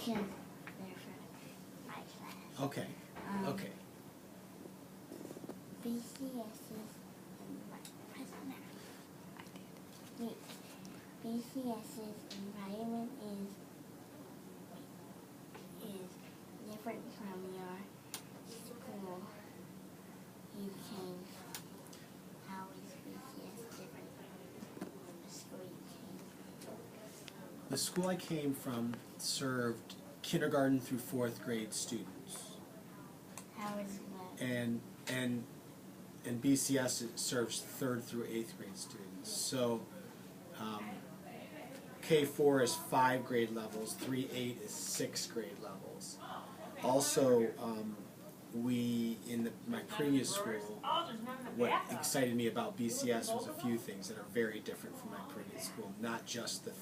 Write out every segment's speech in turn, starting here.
can verify my class. Okay. Okay. BCS's BCS's environment is different from your school. You came from. How is BCS different from the school you came from? The school I came from served kindergarten through 4th grade students. How is that? And BCS serves 3rd through 8th grade students. So K4 is 5 grade levels, 3-8 is 6 grade levels. Also, we, in my previous school, what excited me about BCS was a few things that are very different from my previous school. Not just the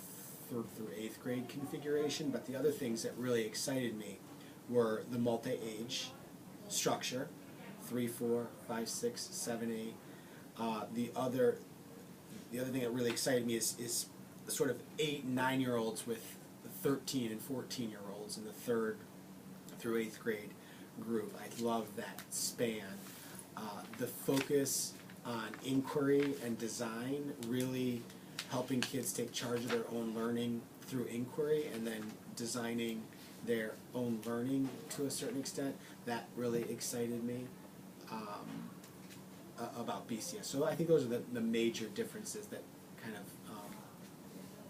3rd through 8th grade configuration, but the other things that really excited me were the multi-age structure, 3, 4, 5, 6, 7, 8. The other thing that really excited me is the sort of 8 and 9-year-olds with the 13 and 14-year-olds in the 3rd through 8th grade group. I love that span. The focus on inquiry and design, really helping kids take charge of their own learning through inquiry and then designing their own learning to a certain extent, that really excited me about BCS. So I think those are the major differences that kind of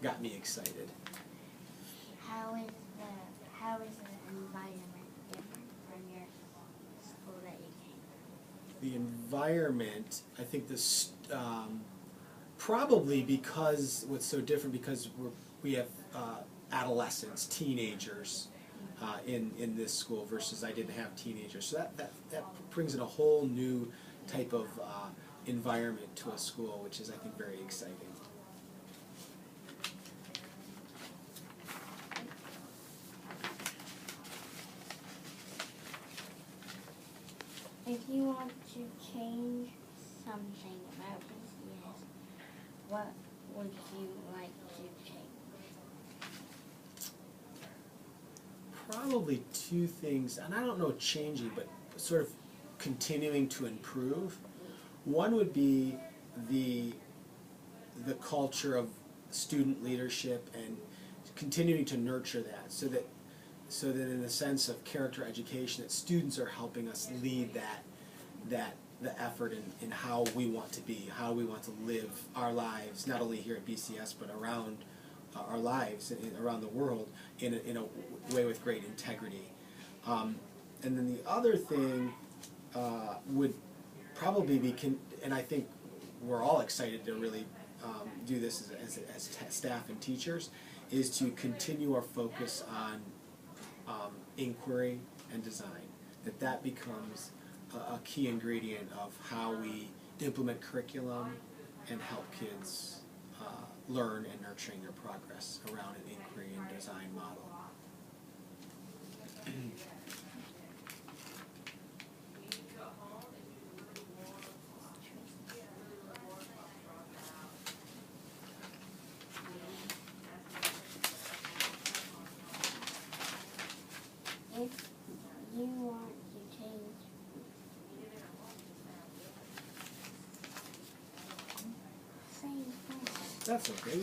got me excited. How is the environment different from your school that you came from? The environment, I think this probably because what's so different because we have adolescents, teenagers in this school versus I didn't have teenagers. So that brings in a whole new type of environment to a school, which is I think very exciting. If you want to change something about BCS, what would you like to change? Probably 2 things, and I don't know changing, but sort of continuing to improve. One would be the culture of student leadership and continuing to nurture that, so that in the sense of character education, that students are helping us lead the effort in how we want to be, how we want to live our lives, not only here at BCS but around our lives around the world in a way with great integrity. And then the other thing would probably be, and I think we're all excited to really do this as staff and teachers, is to continue our focus on inquiry and design. That becomes a key ingredient of how we implement curriculum and help kids learn and nurturing their progress around an inquiry and design model. If you want to change same thing. That's okay.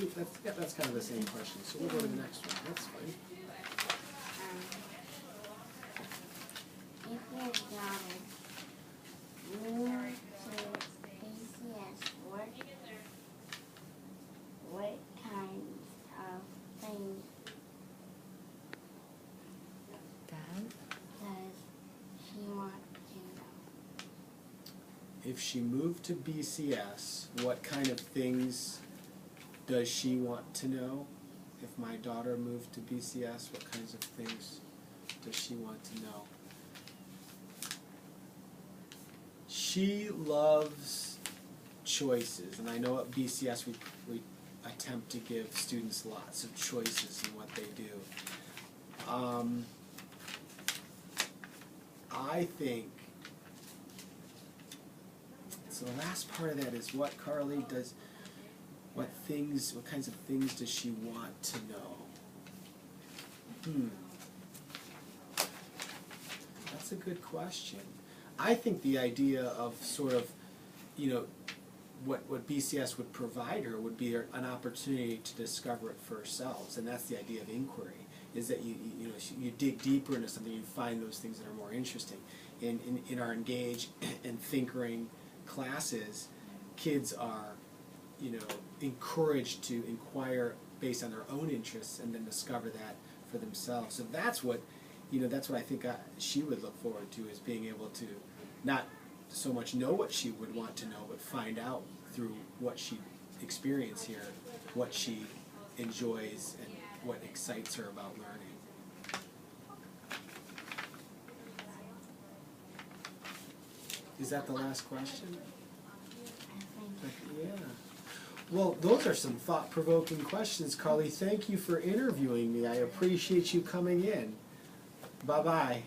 That's kind of the same question. So we'll go to the next one. That's fine. If your daughter moved to BCS, what kinds of things does she want to know? If she moved to BCS, what kind of things does she want to know? If my daughter moved to BCS, what kinds of things does she want to know? She loves choices, and I know at BCS we attempt to give students lots of choices in what they do. I think, so the last part of that is what Carly does, what kinds of things does she want to know? That's a good question. I think the idea of sort of, you know, what BCS would provide her would be an opportunity to discover it for ourselves, and that's the idea of inquiry. Is that you dig deeper into something, you find those things that are more interesting. In our Engage and Thinkering classes, kids are, encouraged to inquire based on their own interests and then discover that for themselves. So that's what, that's what I think she would look forward to, is being able to not so much know what she would want to know, but find out through what she experienced here, what she enjoys and what excites her about learning. Is that the last question? Yeah. Well, those are some thought-provoking questions, Carly. Thank you for interviewing me. I appreciate you coming in. Bye-bye.